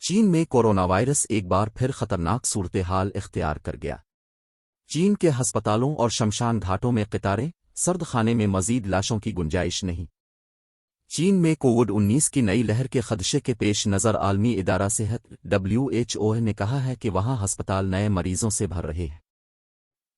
چین میں corona virus ایک بار پھر خطرناک صورتحال اختیار کر گیا۔ چین کے ہسپتالوں اور شمشان گھاٹوں میں قطاریں، سرد خانے میں مزید لاشوں کی گنجائش نہیں۔ چین میں کووڈ-19 کی نئی لہر کے خدشے کے پیش نظر عالمی ادارہ صحت WHO نے کہا ہے کہ وہاں ہسپتال نئے مریضوں سے بھر رہے ہیں۔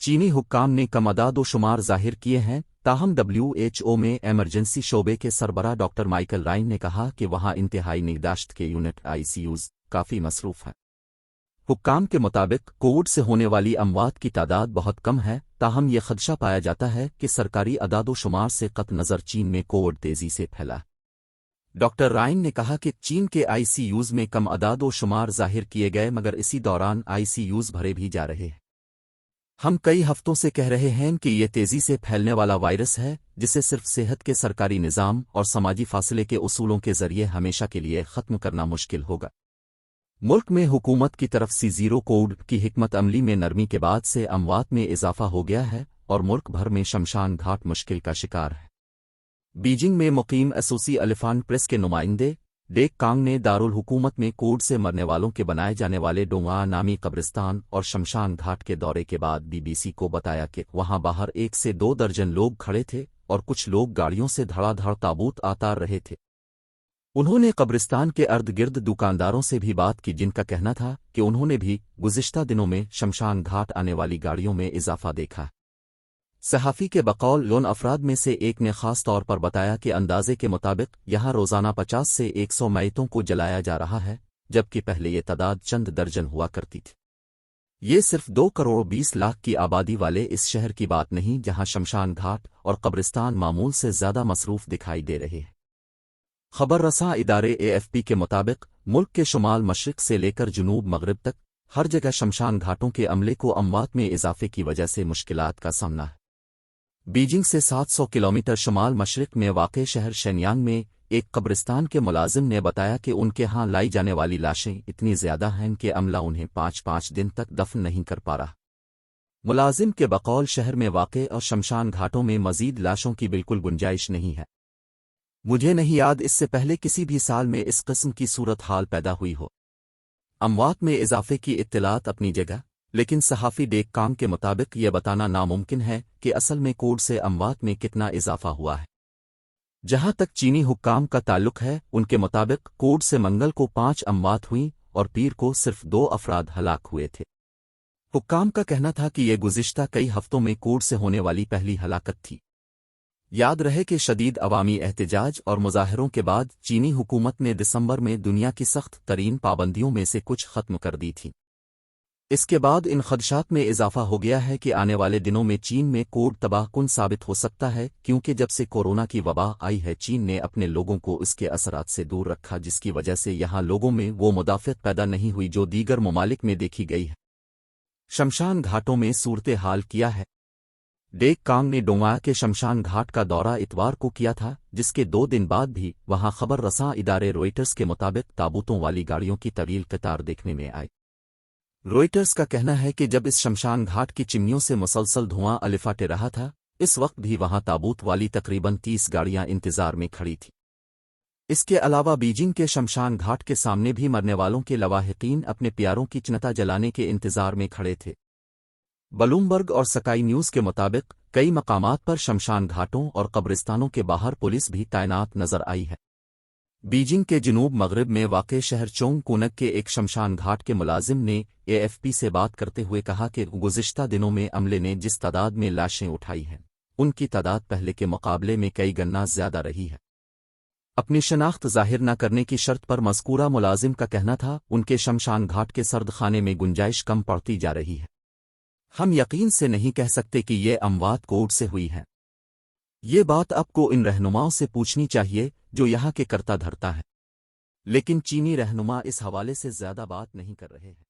چینی حکام نے کم اعداد و شمار ظاہر کیے ہیں، تاہم WHO میں ایمرجنسی شعبے کے سربراہ ڈاکٹر مائیکل رائن نے کہا کہ وہاں انتہائی نگہداشت کے یونٹ ICUs کافی مصروف ہیں۔ حکام کے مطابق کووڈ سے ہونے والی اموات کی تعداد بہت کم ہے، تاہم یہ خدشہ پایا جاتا ہے کہ سرکاری اعداد و شمار سے قطع نظر چین میں کووڈ تیزی سے پھیلا۔ ڈاکٹر رائن نے کہا کہ چین کے ICUs میں کم اعداد و شمار ظاہر کیے گئے مگر اسی دوران ICUs بھرے بھی جا رہے ہیں۔ ہم کئی ہفتوں سے کہہ رہے ہیں کہ یہ تیزی سے پھیلنے والا وائرس ہے جسے صرف صحت کے سرکاری نظام اور سماجی فاصلے کے اصولوں کے ذریعے ہمیشہ کے لیے ختم کرنا مشکل ہوگا۔ ملک میں حکومت کی طرف سے زیرو کووڈ کی حکمت عملی میں نرمی کے بعد سے اموات میں اضافہ ہو گیا ہے اور ملک بھر میں شمشان گھاٹ مشکل کا شکار ہے۔ بیجنگ میں مقیم ایسوسی ایلیفانٹ پریس کے نمائندے ڈیک کانگ نے دارالحکومت میں کووڈ سے مرنے والوں کے بنائے جانے والے ڈونگا نامی قبرستان اور شمشان گھاٹ کے دورے کے بعد BBC کو بتایا کہ وہاں باہر 1 سے 2 درجن لوگ کھڑے تھے اور کچھ لوگ گاڑیوں سے دھڑا دھڑ تابوت اتار رہے تھے۔ انہوں نے قبرستان کے ارد گرد دکانداروں سے بھی بات کی جن کا کہنا تھا کہ انہوں نے بھی گزشتہ دنوں میں شمشان گھاٹ آنے والی گاڑیوں میں اضافہ دیکھا۔ صحافی کے بقول ان افراد میں سے ایک نے خاص طور پر بتایا کہ اندازے کے مطابق یہاں روزانہ 50 سے 100 میتوں کو جلایا جا رہا ہے، جبکہ پہلے یہ تعداد چند درجن ہوا کرتی تھی۔ یہ صرف 2 کروڑ 20 لاکھ کی آبادی والے اس شہر کی بات نہیں جہاں شمشان گھاٹ اور قبرستان معمول سے زیادہ مصروف دکھائی دے رہے ہیں۔ خبر رساں ادارے AFP کے مطابق ملک کے شمال مشرق سے لے کر جنوب مغرب تک ہر جگہ شمشان گھاٹوں کے عملے کو اموات میں اضافے کی وجہ سے مشکلات کا سامنا ہے۔ بیجنگ سے 700 کلومیٹر شمال مشرق میں واقع شہر شینیانگ میں ایک قبرستان کے ملازم نے بتایا کہ ان کے ہاں لائی جانے والی لاشیں اتنی زیادہ ہیں کہ عملہ انہیں 5 دن تک دفن نہیں کر پا رہا۔ ملازم کے بقول شہر میں واقع اور شمشان گھاٹوں میں مزید لاشوں کی بالکل گنجائش نہیں ہے۔ مجھے نہیں یاد اس سے پہلے کسی بھی سال میں اس قسم کی صورتحال پیدا ہوئی ہو۔ اموات میں اضافے کی اطلاعات اپنی جگہ، لیکن صحافی ڈیک کانگ کے مطابق یہ بتانا ناممکن ہے کہ اصل میں کووڈ سے اموات میں کتنا اضافہ ہوا ہے۔ جہاں تک چینی حکام کا تعلق ہے، ان کے مطابق کووڈ سے منگل کو 5 اموات ہوئیں اور پیر کو صرف 2 افراد ہلاک ہوئے تھے۔ حکام کا کہنا تھا کہ یہ گزشتہ کئی ہفتوں میں کووڈ سے ہونے والی پہلی ہلاکت تھی۔ یاد رہے کہ شدید عوامی احتجاج اور مظاہروں کے بعد چینی حکومت نے دسمبر میں دنیا کی سخت ترین پابندیوں میں سے کچھ ختم کر دی تھیں۔ اس کے بعد ان خدشات میں اضافہ ہو گیا ہے کہ آنے والے دنوں میں چین میں کووڈ تباہ کن ثابت ہو سکتا ہے، کیونکہ جب سے کورونا کی وبا آئی ہے چین نے اپنے لوگوں کو اس کے اثرات سے دور رکھا، جس کی وجہ سے یہاں لوگوں میں وہ مدافعت پیدا نہیں ہوئی جو دیگر ممالک میں دیکھی گئی ہے۔ شمشان گھاٹوں میں صورتحال کیا ہے؟ ڈیک کانگ نے ڈونگا کے شمشان گھاٹ کا دورہ اتوار کو کیا تھا، جس کے 2 دن بعد بھی وہاں خبر رساں ادارے روئٹرز کے مطابق تابوتوں والی گاڑیوں کی طویل قطار دیکھنے میں آئی۔ روئٹرز کا کہنا ہے کہ جب اس شمشان گھاٹ کی چمنیوں سے مسلسل دھواں الفاٹے رہا تھا، اس وقت بھی وہاں تابوت والی تقریباً 30 گاڑیاں انتظار میں کھڑی تھیں۔ اس کے علاوہ بیجنگ کے شمشان گھاٹ کے سامنے بھی مرنے والوں کے لواحقین اپنے پیاروں کی چنتا جلانے کے انتظار میں کھڑے تھے۔ بلومبرگ اور سکائی نیوز کے مطابق کئی مقامات پر شمشان گھاٹوں اور قبرستانوں کے باہر پولیس بھی تعینات نظر آئی ہے۔ بیجنگ کے جنوب مغرب میں واقع شہر چونگ کونگ کے ایک شمشان گھاٹ کے ملازم نے AFP سے بات کرتے ہوئے کہا کہ گزشتہ دنوں میں عملے نے جس تعداد میں لاشیں اٹھائی ہیں، ان کی تعداد پہلے کے مقابلے میں کئی گنا زیادہ رہی ہے۔ اپنی شناخت ظاہر نہ کرنے کی شرط پر مذکورہ ملازم کا کہنا تھا ان کے شمشان گھاٹ کے سرد خانے میں گنجائش کم پڑتی جا رہی ہے۔ ہم یقین سے نہیں کہہ سکتے کہ یہ اموات کووڈ سے ہوئی ہیں۔ یہ بات آپ کو ان رہنماؤں سے پوچھنی چاہیے جو یہاں کے کرتا دھرتا ہے، لیکن چینی رہنما اس حوالے سے زیادہ بات نہیں کر رہے ہیں۔